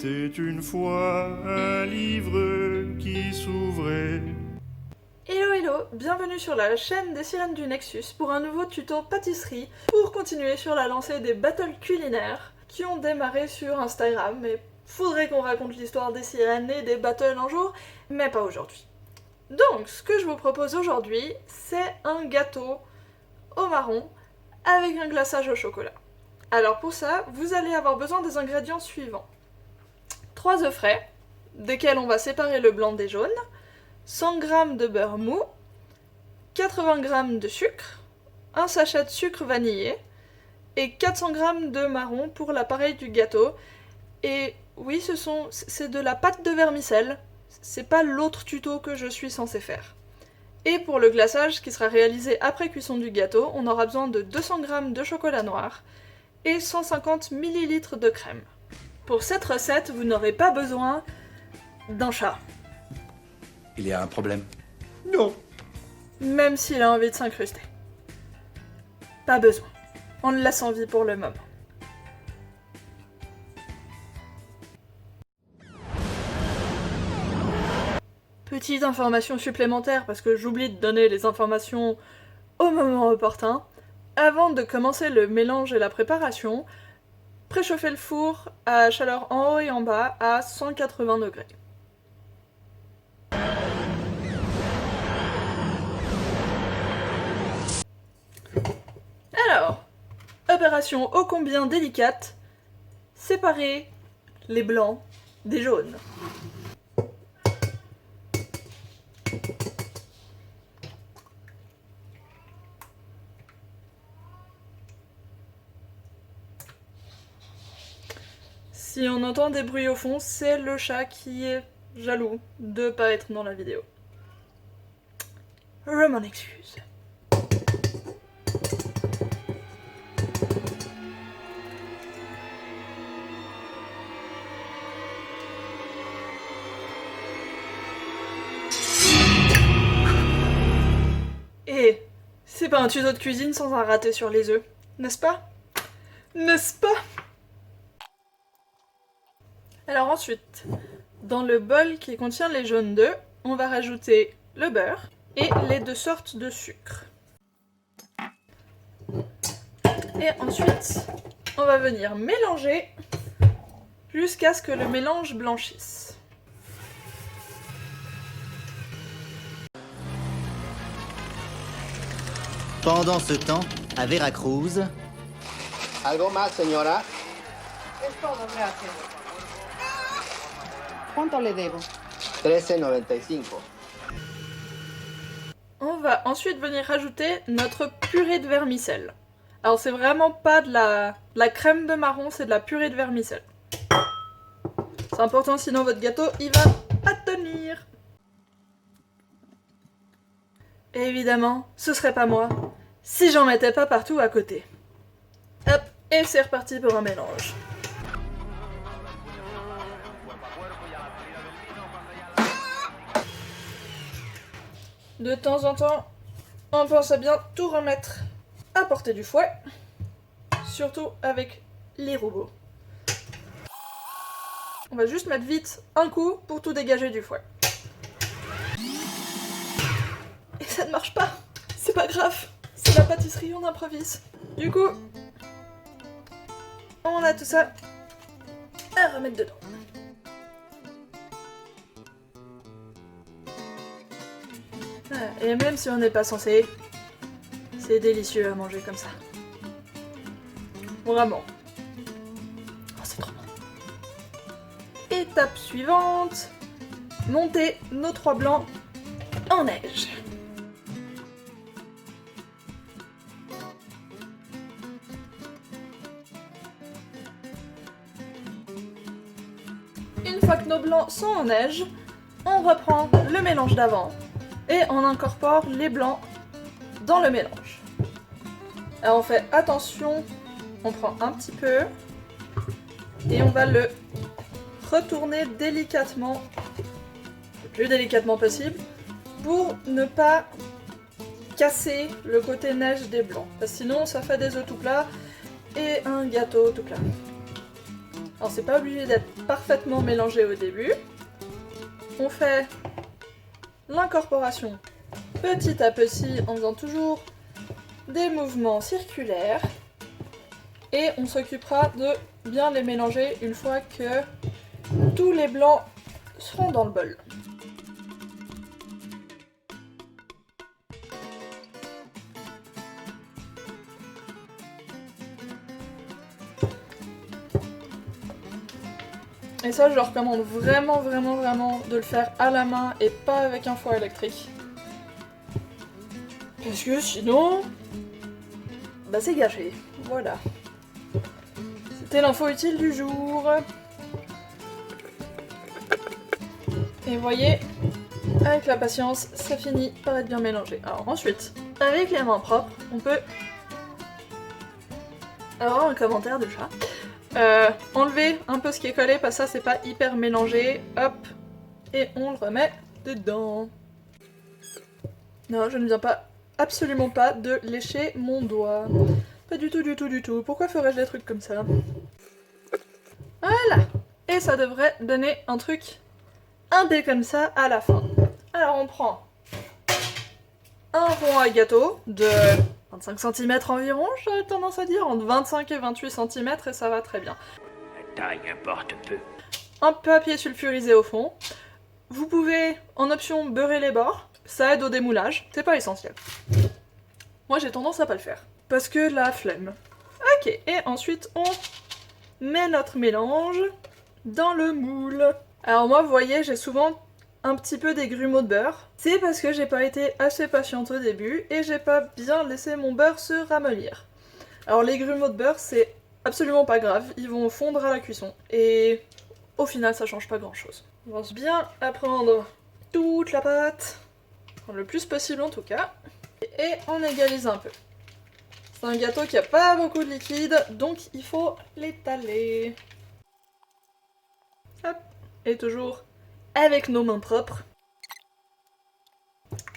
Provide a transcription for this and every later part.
était une fois un livre qui s'ouvrait. Hello hello, bienvenue sur la chaîne des Sirènes du Nexus pour un nouveau tuto pâtisserie pour continuer sur la lancée des battles culinaires qui ont démarré sur Instagram, mais faudrait qu'on raconte l'histoire des sirènes et des battles un jour, mais pas aujourd'hui. Donc, ce que je vous propose aujourd'hui, c'est un gâteau au marron avec un glaçage au chocolat. Alors pour ça, vous allez avoir besoin des ingrédients suivants. 3 œufs frais, desquels on va séparer le blanc des jaunes, 100 g de beurre mou, 80 g de sucre, un sachet de sucre vanillé et 400 g de marron pour l'appareil du gâteau. Et oui, c'est de la pâte de vermicelle, c'est pas l'autre tuto que je suis censée faire. Et pour le glaçage qui sera réalisé après cuisson du gâteau, on aura besoin de 200 g de chocolat noir et 150 ml de crème. Pour cette recette, vous n'aurez pas besoin d'un chat. Il y a un problème? Non. Même s'il a envie de s'incruster. Pas besoin. On le laisse en vie pour le moment. Petite information supplémentaire, parce que j'oublie de donner les informations au moment opportun. Avant de commencer le mélange et la préparation, préchauffez le four à chaleur en haut et en bas à 180 degrés. Alors, opération ô combien délicate, séparer les blancs des jaunes. Si on entend des bruits au fond, c'est le chat qui est jaloux de ne pas être dans la vidéo. Je m'en excuse. Et c'est pas un tuto de cuisine sans un raté sur les œufs, n'est-ce pas? N'est-ce pas? Alors ensuite, dans le bol qui contient les jaunes d'œufs, on va rajouter le beurre et les 2 sortes de sucre. Et ensuite, on va venir mélanger jusqu'à ce que le mélange blanchisse. Pendant ce temps, à Veracruz... ¿Algo más, señora? Es todo, gracias. ¿Cuánto le debo? 13.95. On va ensuite venir rajouter notre purée de vermicelle. Alors c'est vraiment pas de la crème de marron, c'est de la purée de vermicelle. C'est important, sinon votre gâteau il va pas tenir. Et évidemment, ce serait pas moi si j'en mettais pas partout à côté. Hop, et c'est reparti pour un mélange. De temps en temps, on pense à bien tout remettre à portée du fouet, surtout avec les robots. On va juste mettre vite un coup pour tout dégager du fouet. Et ça ne marche pas, c'est pas grave, c'est la pâtisserie, on improvise. Du coup, on a tout ça à remettre dedans. Et même si on n'est pas censé, c'est délicieux à manger comme ça. Vraiment. Oh, c'est trop bon. Étape suivante, monter nos 3 blancs en neige. Une fois que nos blancs sont en neige, on reprend le mélange d'avant et on incorpore les blancs dans le mélange. Alors on fait attention, on prend un petit peu et on va le retourner délicatement, le plus délicatement possible, pour ne pas casser le côté neige des blancs, parce que sinon ça fait des œufs tout plats et un gâteau tout plat. Alors c'est pas obligé d'être parfaitement mélangé au début. On fait l'incorporation petit à petit en faisant toujours des mouvements circulaires. Et on s'occupera de bien les mélanger une fois que tous les blancs seront dans le bol. Et ça, je leur recommande vraiment de le faire à la main et pas avec un four électrique. Parce que sinon, bah c'est gâché. Voilà. C'était l'info utile du jour. Et vous voyez, avec la patience, ça finit par être bien mélangé. Alors ensuite, avec les mains propres, on peut avoir un commentaire de chat. Enlever un peu ce qui est collé parce que ça c'est pas hyper mélangé, hop, et on le remet dedans. Non, je ne viens pas, absolument pas de lécher mon doigt. Pas du tout. Pourquoi ferais-je des trucs comme ça? Voilà. Et ça devrait donner un truc imbé comme ça à la fin. Alors on prend un rond à gâteau de 25 cm environ, j'aurais tendance à dire, entre 25 et 28 cm et ça va très bien. La taille importe peu. Un papier sulfurisé au fond. Vous pouvez, en option, beurrer les bords. Ça aide au démoulage, c'est pas essentiel. Moi j'ai tendance à pas le faire, parce que la flemme. Ok, et ensuite on met notre mélange dans le moule. Alors moi, vous voyez, j'ai souvent un petit peu des grumeaux de beurre. C'est parce que j'ai pas été assez patiente au début et j'ai pas bien laissé mon beurre se ramollir. Alors les grumeaux de beurre, c'est absolument pas grave, ils vont fondre à la cuisson. Et au final, ça change pas grand chose. On pense bien à prendre toute la pâte, le plus possible en tout cas, et on égalise un peu. C'est un gâteau qui a pas beaucoup de liquide, donc il faut l'étaler. Hop, et toujours avec nos mains propres.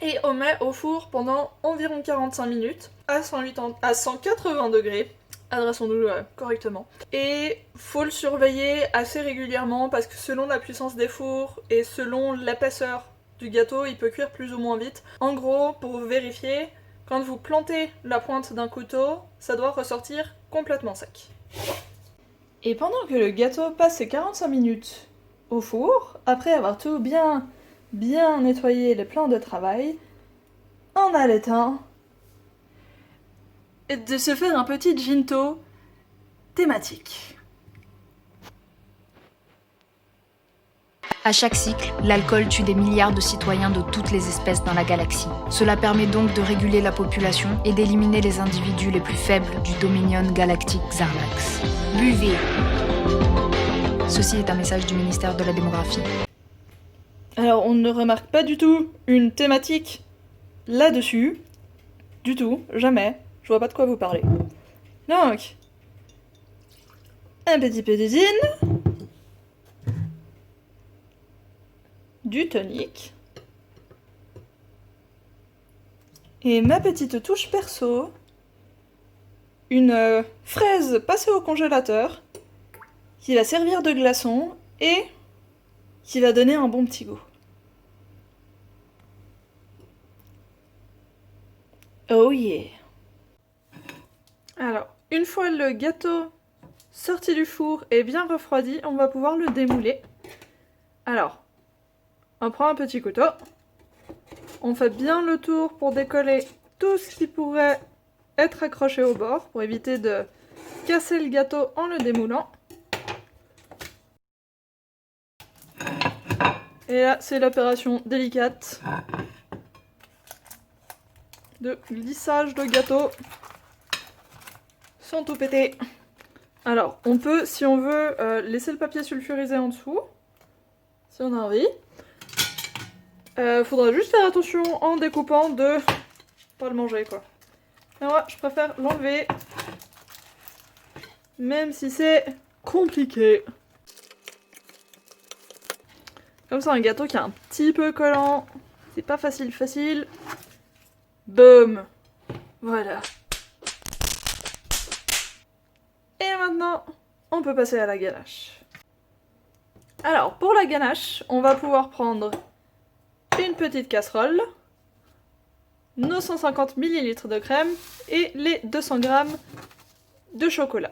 Et on met au four pendant environ 45 minutes à 180 degrés. Adressons-nous correctement. Et faut le surveiller assez régulièrement parce que selon la puissance des fours et selon l'épaisseur du gâteau, il peut cuire plus ou moins vite. En gros, pour vérifier, quand vous plantez la pointe d'un couteau, ça doit ressortir complètement sec. Et pendant que le gâteau passe ses 45 minutes au four, après avoir tout bien nettoyé les plans de travail, on a le temps de se faire un petit ginto thématique. À chaque cycle, l'alcool tue des milliards de citoyens de toutes les espèces dans la galaxie. Cela permet donc de réguler la population et d'éliminer les individus les plus faibles du Dominion galactique Xarlax. Buvez! Ceci est un message du ministère de la Démographie. Alors, on ne remarque pas du tout une thématique là-dessus. Du tout, jamais. Je vois pas de quoi vous parlez. Donc, un petit peu de gin. Du tonic. Et ma petite touche perso, une fraise passée au congélateur qui va servir de glaçon et qui va donner un bon petit goût. Oh yeah! Alors, une fois le gâteau sorti du four et bien refroidi, on va pouvoir le démouler. Alors, on prend un petit couteau, on fait bien le tour pour décoller tout ce qui pourrait être accroché au bord pour éviter de casser le gâteau en le démoulant. Et là, c'est l'opération délicate de glissage de gâteau sans tout péter. Alors, on peut, si on veut, laisser le papier sulfurisé en dessous, si on a envie. Faudra juste faire attention en découpant de pas le manger, quoi. Et moi, je préfère l'enlever, même si c'est compliqué. Comme ça, un gâteau qui est un petit peu collant, c'est pas facile. Boum! Voilà. Et maintenant, on peut passer à la ganache. Alors, pour la ganache, on va pouvoir prendre une petite casserole, nos 150 ml de crème et les 200 g de chocolat.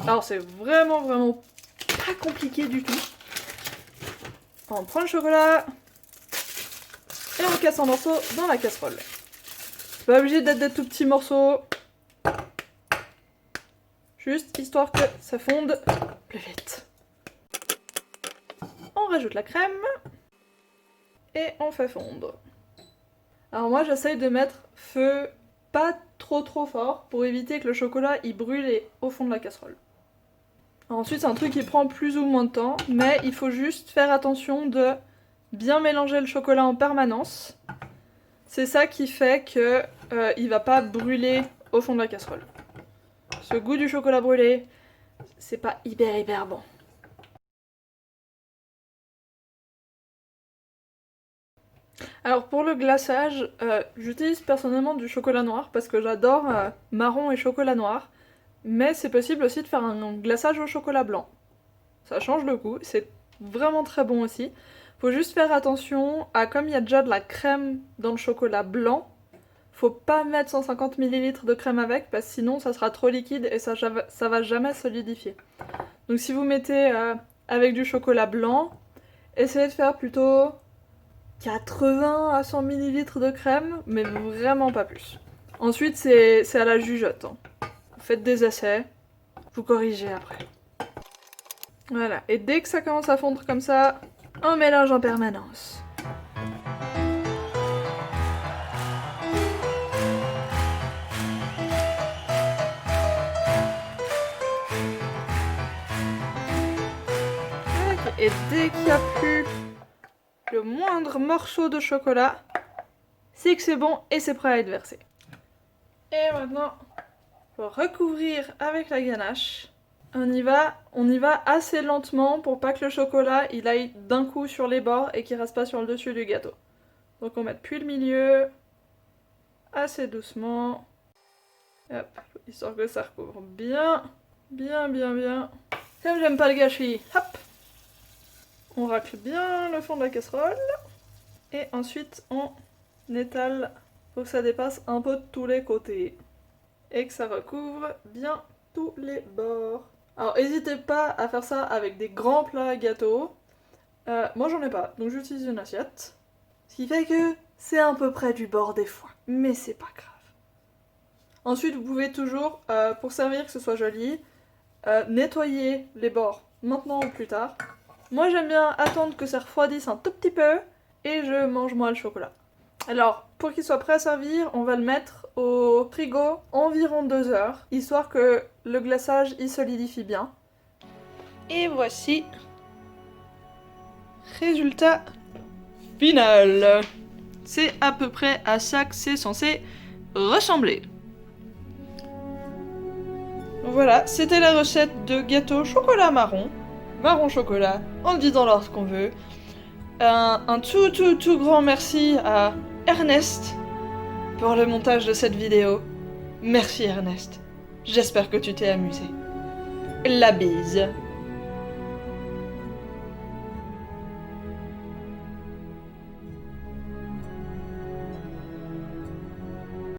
Alors c'est vraiment pas compliqué du tout. On prend le chocolat et on casse en morceaux dans la casserole. C'est pas obligé d'être des tout petits morceaux. Juste histoire que ça fonde plus vite. On rajoute la crème et on fait fondre. Alors moi j'essaye de mettre feu pas trop fort pour éviter que le chocolat il brûle au fond de la casserole. Alors ensuite c'est un truc qui prend plus ou moins de temps, mais il faut juste faire attention de bien mélanger le chocolat en permanence. C'est ça qui fait que il va pas brûler au fond de la casserole. Ce goût du chocolat brûlé, c'est pas hyper bon. Alors pour le glaçage, j'utilise personnellement du chocolat noir parce que j'adore marron et chocolat noir, mais c'est possible aussi de faire un glaçage au chocolat blanc. Ça change le goût, c'est vraiment très bon aussi. Faut juste faire attention à, comme il y a déjà de la crème dans le chocolat blanc, faut pas mettre 150 ml de crème avec parce que sinon ça sera trop liquide et ça va jamais solidifier. Donc si vous mettez avec du chocolat blanc, essayez de faire plutôt 80 à 100 ml de crème, mais vraiment pas plus. Ensuite, c'est à la jugeote. Hein. Vous faites des essais, vous corrigez après. Voilà, et dès que ça commence à fondre comme ça, on mélange en permanence. Ok, et dès qu'il n'y a plus le moindre morceau de chocolat, c'est que c'est bon et c'est prêt à être versé. Et maintenant, pour recouvrir avec la ganache, on y va assez lentement pour pas que le chocolat il aille d'un coup sur les bords et qu'il reste pas sur le dessus du gâteau. Donc on met puis le milieu, assez doucement, hop, histoire que ça recouvre bien. Comme j'aime pas le gâchis, hop. On racle bien le fond de la casserole et ensuite on étale pour que ça dépasse un peu de tous les côtés et que ça recouvre bien tous les bords. Alors n'hésitez pas à faire ça avec des grands plats à gâteau. Moi j'en ai pas, donc j'utilise une assiette. Ce qui fait que c'est à peu près du bord des fois, mais c'est pas grave. Ensuite vous pouvez toujours, pour servir que ce soit joli, nettoyer les bords maintenant ou plus tard. Moi j'aime bien attendre que ça refroidisse un tout petit peu et je mange moi le chocolat. Alors pour qu'il soit prêt à servir, on va le mettre au frigo environ 2 heures, histoire que le glaçage il solidifie bien. Et voici résultat final. C'est à peu près à ça que c'est censé ressembler. Voilà, c'était la recette de gâteau chocolat marron chocolat, on le dit dans l'ordre qu'on veut. Un tout grand merci à Ernest pour le montage de cette vidéo. Merci Ernest, j'espère que tu t'es amusé. La bise.